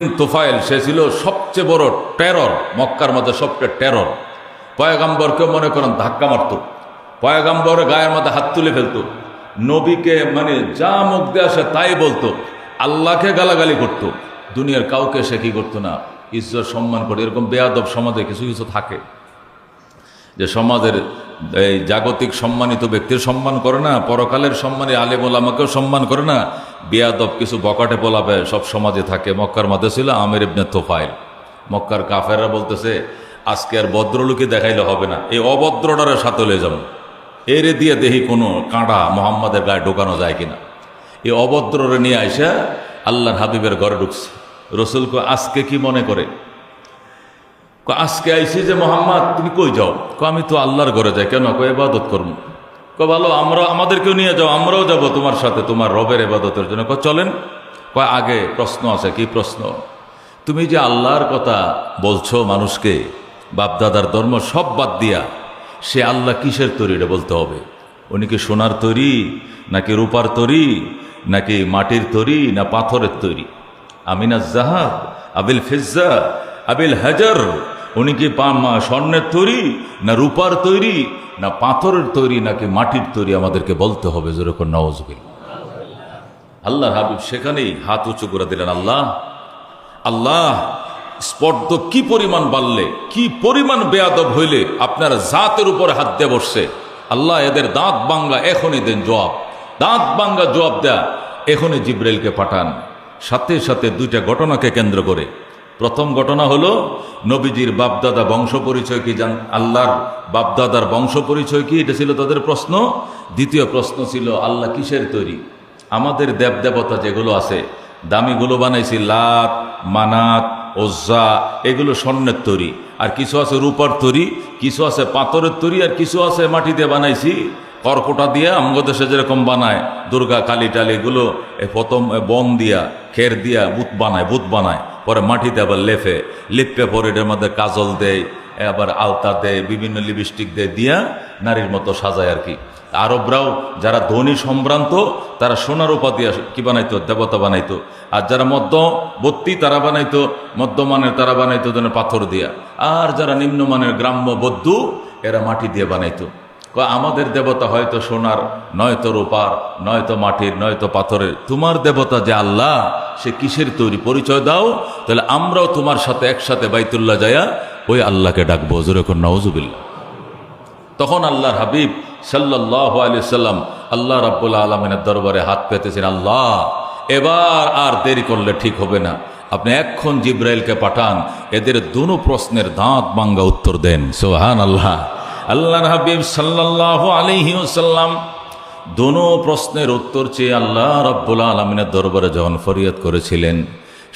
তোফায়েল সে ছিল সবচেয়ে বড় টেরর, মক্কার মধ্যে সবচেয়ে টেরর। পয়গাম্বরকে মনে করেন ধাক্কা মারত, পয়গাম্বরের গায়ের মধ্যে হাত তুলে ফেলত, নবীকে মানে যা মুখ দিয়ে আসে তাই বলতো, আল্লাহকে গালাগালি করত। দুনিয়ার কাউকে সে কি করতো না, ইজ্জত সম্মান করে। এরকম বেয়াদব সমাজে কিছু কিছু থাকে যে সমাজের এই জাগতিক সম্মানিত ব্যক্তির সম্মান করে না, পরকালের সম্মানে আলেম ওলামাকেও সম্মান করে না। বেয়াদব কিছু বকাটে পোলাপে সব সমাজে থাকে। মক্কার মধ্যে ছিল আমির ইবনে তোফায়েল। মক্কার কাফেররা বলতেছে আজকে আর ভদ্রলোকে দেখাইলে হবে না, এই অভদ্রটারে সাথে লয়ে যাবো, এরে দিয়ে দেখি কোনো কাঁটা মোহাম্মদের গায়ে ঢোকানো যায় কিনা। এই অভদ্ররে নিয়ে আইসা আল্লাহর হাবিবের ঘরে ঢুকছে। রসুলকে আজকে কি মনে করে, আজকে আইসি যে মোহাম্মদ তুমি কই যাও? আমি তো আল্লাহর ঘরে যাই। কেন? ইবাদত করবো। ভালো, আমরা আমাদেরকেও নিয়ে যাও, আমরাও যাব তোমার সাথে তোমার রবের ইবাদতের জন্য। চলেন। আগে প্রশ্ন আছে। কি প্রশ্ন? তুমি যে আল্লাহর কথা বলছো মানুষকে, বাপদাদার ধর্ম সব বাদ দিয়া, সে আল্লাহ কিসের তৈরি এটা বলতে হবে। উনি কি সোনার তৈরি, নাকি রূপার তৈরি, নাকি মাটির তৈরি, না পাথরের তৈরি? আমিনা জাহাব আবিল ফিজ্জা আবিল হাজার, উনি কি স্বর্ণের তৈরি, না রূপার তৈরি, না পাথরের তৈরি, নাকি মাটির তৈরি? আমাদেরকে বলতে হবে। যেরকম নওয়াজবিল। আল্লাহ হাবিব সেখানেই হাত উঁচু করে দিলেন। আল্লাহ আল্লাহ, স্পর্ধ কি পরিমাণ বাড়লে, কি পরিমাণ বেয়াদব হইলে আপনার জাতের উপরে হাত দিয়ে বসছে। আল্লাহ এদের দাঁত ভাঙ্গা এখনই দেন জবাব, দাঁত ভাঙ্গা জবাব দেয়া এখনই জিব্রাইলকে পাঠান। সাথে সাথে দুইটা ঘটনাকে কেন্দ্র করে। প্রথম ঘটনা হলো নবীজির বাপদাদা বংশ পরিচয় কি জান, আল্লাহর বাপদাদার বংশ পরিচয় কি, এটা ছিল তাদের প্রশ্ন। দ্বিতীয় প্রশ্ন ছিল আল্লাহ কিসের তৈরি। আমাদের দেবদেবতা যেগুলো আছে দামিগুলো বানাইছি, লাত মানাত ওজ্জা, এগুলো স্বর্ণের তৈরি, আর কিছু আছে রূপার তৈরি, কিছু আছে পাথরের তৈরি, আর কিছু আছে মাটি দিয়ে বানাইছি, কর্কটা দিয়া আমাদের দেশে যেরকম বানায় দুর্গা কালী টালি, এগুলো প্রথম বন দিয়া খের দিয়া বুত বানায়, পরে মাটিতে আবার লিপে পরে এটার মধ্যে কাজল দেয়, আবার আলতা দেয়, বিভিন্ন লিপস্টিক দেয়, দিয়া নারীর মতো সাজায় আর কি। আরবরাও যারা ধনী সম্ভ্রান্ত তারা সোনার উপা দিয়া কি বানাইতো, দেবতা বানাইতো। আর যারা মধ্যবর্তী তারা বানাইতো, মধ্যমানের তারা বানাইতো পাথর দিয়া। আর যারা নিম্নমানের গ্রাম্য বৌদ্ধ এরা মাটি দিয়ে বানাইতো। আমাদের দেবতা হয়তো সোনার, নয়তো রূপার, নয়তো মাটির, নয়তো পাথরের। তোমার দেবতা যে আল্লাহ, সে কিসের তৈরি পরিচয় দাও, তাহলে আমরাও তোমার সাথে একসাথে বাইতুল্লাহ যায়া ওই আল্লাহকে ডাকবো। যেরকম নাউজুবিল্লাহ। তখন আল্লাহর হাবিব সাল্লাল্লাহু আলাইহি সাল্লাম আল্লাহ রাব্বুল আলামিনের দরবারে হাত পেতেছেন। আল্লাহ, এবার আর দেরি করলে ঠিক হবে না, আপনি এক্ষণ জিব্রাইলকে পাঠান, এদের দুনো প্রশ্নের দাঁত ভাঙ্গা উত্তর দেন। সুবহানাল্লাহ। আল্লাহর হাবিব সাল্লাল্লাহু আলাইহি ওয়াসাল্লাম দুনো প্রশ্নের উত্তর চেয়ে আল্লাহ রাব্বুল আলামিনের দরবারে যখন ফরিয়াদ করেছিলেন,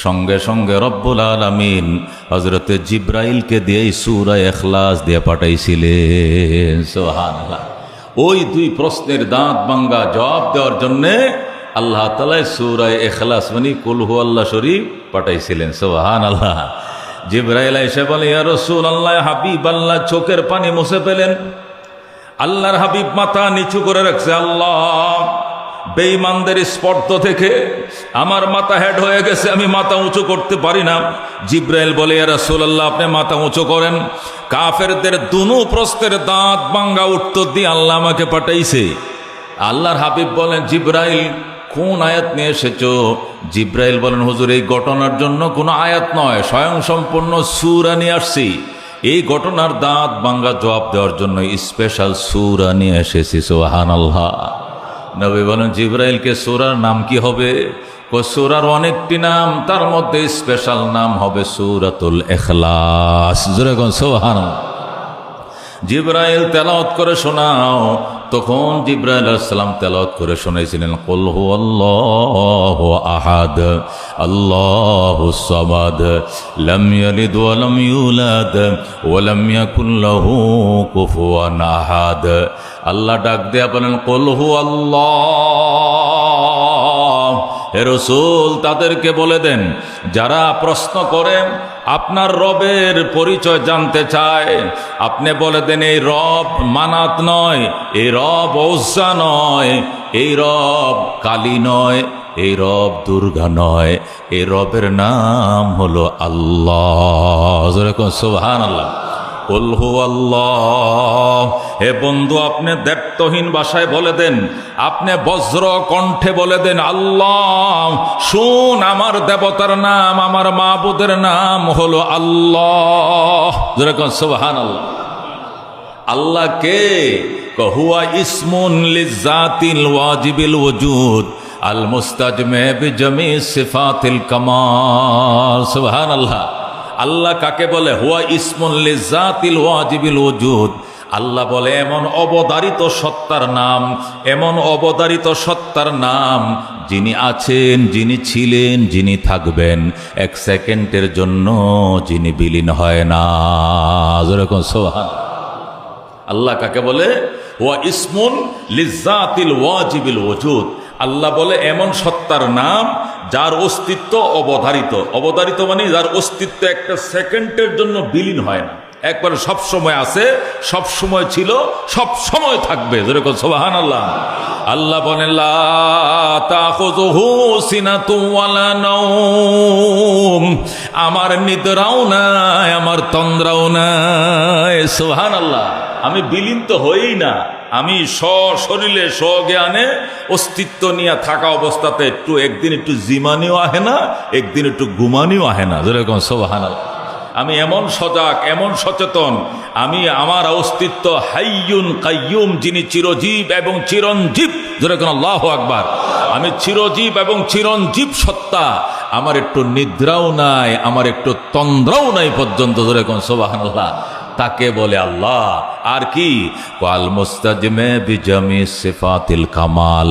সঙ্গে সঙ্গে রব্বুল আলামিন হযরতে জিব্রাইলকে দিয়ে সূরা ইখলাস দিয়ে পাঠাইছিলেন। সুবহানাল্লাহ। ওই দুই প্রশ্নের দাঁত ভাঙ্গা জবাব দেওয়ার জন্যে আল্লাহ তাআলা সূরা ইখলাস মানে কুল হুয়াল্লাহ শরীফ পাঠাইছিলেন। সুবহানাল্লাহ। জিব্রাইল এসে বলে, ইয়া রাসূলুল্লাহ, হাবিব আল্লাহ চোখের পানি মুছে ফেলেন। আল্লাহর হাবিব মাথা নিচু করে রাখছে। আল্লাহ, বেঈমানদের স্পর্ধ থেকে আমার মাথা হেড হয়ে গেছে, আমি মাথা উঁচু করতে পারি না। জিব্রাইল বলে, ইয়া রাসূলুল্লাহ, আপনি মাথা উঁচু করেন। কাফেরদের দুনো প্রশ্নের দাঁত ভাঙ্গা উত্তর দিয়ে আল্লাহ আমাকে পাঠাইছে। আল্লাহর হাবিব বলেন, জিব্রাইল কোন আয়াত নিয়ে এসেছো? জিব্রাইল বলেন, হুজুর, এই ঘটনার জন্য কোনো আয়াত নয়, স্বয়ং সম্পূর্ণ সূরা নিয়ে আসছি। এই ঘটনার দাঁত ভাঙ্গা জবাব দেওয়ার জন্য স্পেশাল সূরা নিয়ে এসেছি। সুবহানাল্লাহ। নবী বলেন, জিব্রাইলকে সূরার নাম কি হবে? সূরার অনেকটি নাম, তার মধ্যে স্পেশাল নাম হবে সূরাতুল ইখলাস। জোরে কোন সুবহানাল্লাহ। জিব্রাইল তেলাওয়াত করে শোনাও। তখন জিব্রাইল আলাইহিস সালাম তেলাওয়াত করে শোনাইছিলেন, কুল হুয়াল্লাহু আহাদ আল্লাহুস সামাদ লাম ইয়ালিদ ওয়া লাম ইউলাদ ওয়া লাম ইয়াকুল লাহু কুফুয়ান আহাদ। আল্লাহ ডাক দেয়া বলেন, কুল হুয়াল্লাহ। হে রাসূল, তাদেরকে বলে দেন যারা প্রশ্ন করে আপনার রবের পরিচয় জানতে চায়, আপনি বলে দেন এই রব মানাত নয়, এই রব ওজ্জা নয়, এই রব কালী নয়, এই রব দুর্গা নয়, এই রবের নাম হলো আল্লাহ। যেরকম সুবহানাল্লাহ। কুল হুয়াল্লাহ। হে বন্ধু, আপনি দ্ব্যর্থহীন ভাষায় বলে দেন, আপনি বজ্র কণ্ঠে বলে দেন, আল্লাহ শুন, আমার দেবতার নাম, আমার মাবুদের নাম হলো আল্লাহ। যেরকম সুবহানাল্লাহ। আল্লাহ কে? হুয়া ইসমুন লিজাতিল ওয়াজিবিল ওজুদ আল মুস্তাজমে বিজমি সিফাতিল কামাল। সুবহানাল্লাহ। আল্লাহ কাকে বলে? হুয়া ইসমুন লিজাতিল ওয়াজিবিল ওজুদ। আল্লাহ বলে এমন অবধারিত সত্তার নাম, এমন অবধারিত সত্তার নাম, যিনি আছেন, যিনি ছিলেন, যিনি থাকবেন, এক সেকেন্ডের জন্য যিনি বিলীন হয় না। যেরকম সুবহানাল্লাহ। আল্লাহ কাকে বলে? ওয়া ইসমুন লিজাতিল ওয়াজিবিল ওজুদ। আল্লাহ বলে এমন সত্তার নাম যার অস্তিত্ব অবধারিত। অবধারিত মানে যার অস্তিত্ব একটা সেকেন্ডের জন্য বিলীন হয় না, একবার সব সময় আছে, সব সময় ছিল, সব সময় থাকবে। যেরকম সুবহানাল্লাহ। আল্লাহ বলেন লা তাখুযুহু সিনাতুন ওয়ালা নাওম। আমার নিদ্রাও নাই, আমার তন্দ্রাও নাই। সুবহানাল্লাহ। আমি বিলীন তো হই না, আমি সশরীরে স্বজ্ঞানে অস্তিত্ব নিয়ে থাকা অবস্থাতে একটু একদিন একটু জিমানিও আহে না, একদিন একটু ঘুমানিও আহে না। যেরকম সুবহানাল্লাহ। আমি এমন সজাগ, এমন সচেতন, আমি আমার অস্তিত্ব হাইয়ুন কাইয়ুম, যিনি চিরজীব এবং চিরঞ্জীব। যেরকম আল্লাহু আকবার। আমি চিরজীব এবং চিরঞ্জীব সত্তা, আমার একটু নিদ্রাও নাই, আমার একটু তন্দ্রাও নাই পর্যন্ত। যেরকম সুবহানাল্লাহ। তাকে বলে আল্লাহ। আর কি? ওয়াল মুস্তাজমে বিজামি সিফাতিল কামাল।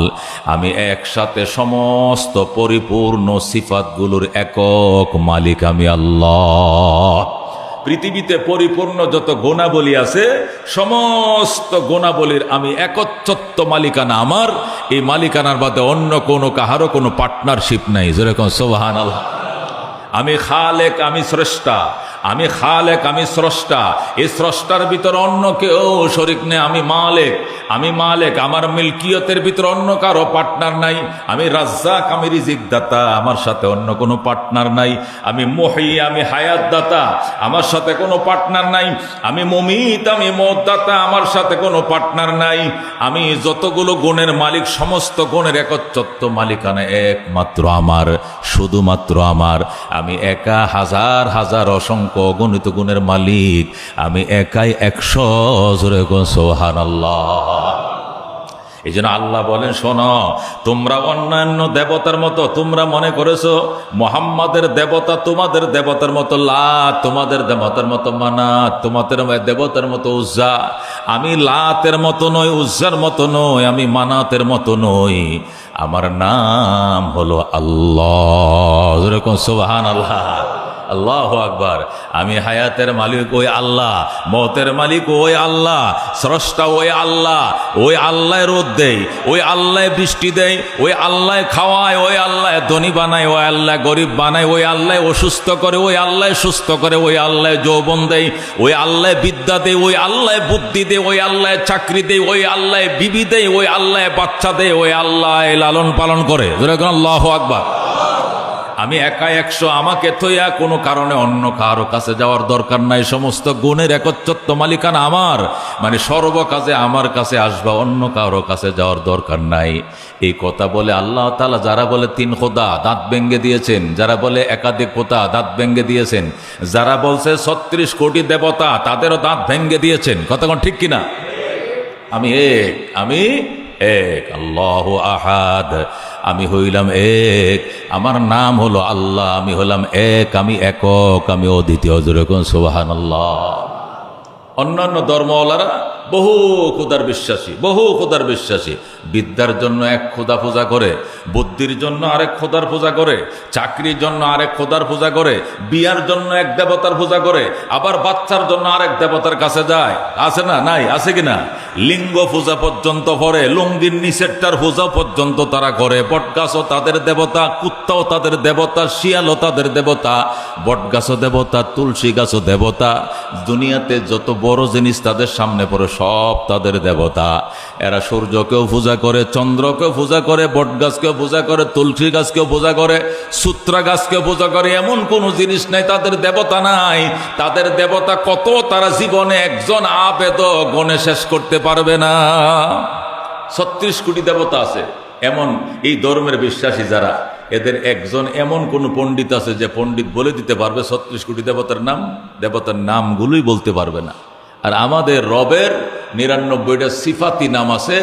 আমি একসাথে সমস্ত পরিপূর্ণ সিফাতগুলোর একক মালিক আমি আল্লাহ। পৃথিবীতে পরিপূর্ণ যত গুণাবলী আছে, সমস্ত গুণাবলীর আমি একচ্ছত্ব মালিকানা আমার। এই মালিকানার বাদে অন্য কোনো কাহারও কোনো পার্টনারশিপ নাই। যেরকম সুবহানাল্লাহ। আমি খালেক, আমি স্রষ্টা। আমি খালেক, আমি স্রষ্টা। এই স্রষ্টার ভিতর অন্য কেউ শরিক নেই। আমি মালিক, আমি মালিক। আমার মিল্কিয়তের ভিতর অন্য কারো পার্টনার নাই। আমি রাজ্জাক, আমি রিজিক দাতা, আমার সাথে অন্য কোনো পার্টনার নাই। আমি মুহয়ি, আমি হায়াত দাতা, আমার সাথে কোনো পার্টনার নাই। আমি মুমিত, আমি মওত দাতা, আমার সাথে কোনো পার্টনার নাই। আমি যতগুলো গুণের মালিক, সমস্ত গুণের একচ্ছত্ব মালিকানা একমাত্র আমার, শুধুমাত্র আমার। আমি একা হাজার হাজার অসংখ্য অগণিত গুণের মালিক, আমি একাই 100। জোরে কোন সুবহানাল্লাহ। এই জন্য আল্লাহ বলেন, শোনো, তোমরা অন্যান্য দেবতার মতো, তোমরা মনে করেছো মুহাম্মাদের দেবতা তোমাদের দেবতার মতো লাত, তোমাদের দেবতার মতো মানাত, তোমাদের দেবতার মতো উজ্জা। আমি লাতের মতো নই, উজ্জার মতো নই, আমি মানাতের মতো নই। আমার নাম হলো আল্লাহ। যেরকম সুবহানাল্লাহ। আল্লাহু আকবার। আমি হায়াতের মালিক ওই আল্লাহ, মওতের মালিক ওই আল্লাহ, স্রষ্টা ওই আল্লাহ। ওই আল্লাহ রোদ দেয়, ওই আল্লাহ বৃষ্টি দেয়, ওই আল্লাহ খাওয়ায়, ওই আল্লাহ ধনী বানায়, ওই আল্লাহ গরিব বানায়, ওই আল্লাহ অসুস্থ করে, ওই আল্লাহ সুস্থ করে, ওই আল্লাহ যৌবন দেয়, ওই আল্লাহ বিদ্যা দেয়, ওই আল্লাহ বুদ্ধি দেয়, ওই আল্লাহ চাকরি দেয়, ওই আল্লাহ বিবি দেয়, ওই আল্লাহ বাচ্চা দেয়, ওই আল্লাহ লালন পালন করে। আল্লাহু আকবার। আমি একা 100, আমাকে থইয়া কোনো কারণে অন্য কারো কাছে যাওয়ার দরকার নাই। সমস্ত গুণের একচ্ছত্ব মালিকানা আমার, মানে সর্বকাজে আমার কাছে আসবা, অন্য কারো কাছে যাওয়ার দরকার নাই। এই কথা বলে আল্লাহ তাআলা যারা বলে 3 খোদা, দাঁত ভেঙে দিয়েছেন। যারা বলে একাধিক খোদা, দাঁত ভেঙে দিয়েছেন। যারা বলছে 36 কোটি দেবতা, তাদেরও দাঁত ভেঙে দিয়েছেন। কথা কোন ঠিক কিনা? আমি এক, আমি এক, আল্লাহু আহাদ। আমি হইলাম এক, আমার নাম হলো আল্লাহ। আমি হলাম এক, আমি একক, আমি অদ্বিতীয়। যেরকম সুবহানাল্লাহ। অন্যান্য ধর্মওয়ালারা বহু খোদার বিশ্বাসী, বহু খোদার বিশ্বাসী। বিদ্যার জন্য এক খোদা পূজা করে, বুদ্ধির জন্য আরেক খোদার পূজা করে, চাকরির জন্য আরেক খোদার পূজা করে, বিয়ার জন্য এক দেবতার পূজা করে, আবার বাচ্চার জন্য আরেক দেবতার কাছে যায়। আছে না? নাই? আছে কিনা? লিঙ্গ পূজা পর্যন্ত করে, লুঙ্গির নিচেরটার পূজা পর্যন্ত তারা করে। বটগাছও তাদের দেবতা, কুত্তাও তাদের দেবতা, শিয়ালও তাদের দেবতা, বটগাছও দেবতা, তুলসী গাছও দেবতা। দুনিয়াতে যত বড় জিনিস তাদের সামনে পড়ে সব তাদের দেবতা। এরা সূর্যকেও পূজা করে, চন্দ্রকেও পূজা করে, বটগাছকেও পূজা করে, তুলসী গাছকেও পূজা করে, সূত্রা গাছকেও পূজা করে। এমন কোনো জিনিস নাই তাদের দেবতা নাই। তাদের দেবতা কত, তারা জীবনে একজন আবেদ গণে শেষ করতে পারবে না। 36 কোটি দেবতা আছে। এমন এই ধর্মের বিশ্বাসী যারা, এদের একজন এমন কোন পণ্ডিত আছে যে পণ্ডিত বলে দিতে পারবে 36 কোটি দেবতার নাম? দেবতার নামগুলোই বলতে পারবে না। আর আমাদের রবের 99টা সিফাতি নাম আছে,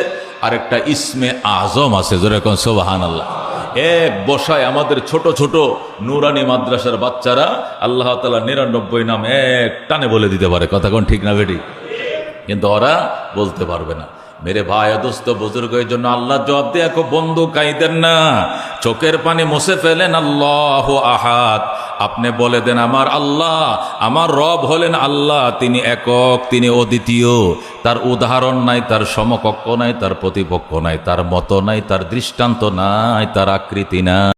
আর একটা ইসমে আজম আছে, যেরকম সুবহানাল্লাহ। এক বসায় আমাদের ছোট ছোট নুরানি মাদ্রাসার বাচ্চারা আল্লাহ তাআলা 99 নাম এক টানে বলে দিতে পারে। কথা কোন ঠিক না বেটি? কিন্তু ওরা বলতে পারবে না। মেরে ভাই দোস্ত বুজুর্গের জন্য আল্লাহ জবাব দিয়ে বন্ধু কাইদেন না, চোখের পানি মুছে ফেলেন। আল্লাহু আহাদ, আপনি বলে দেন আমার আল্লাহ, আমার রব হলেন আল্লাহ, তিনি একক, তিনি অদ্বিতীয়, তার উদাহরণ নাই, তার সমকক্ষ নাই, তার প্রতিপক্ষ নাই, তার মতো নাই, তার দৃষ্টান্ত নাই, তার আকৃতি নাই।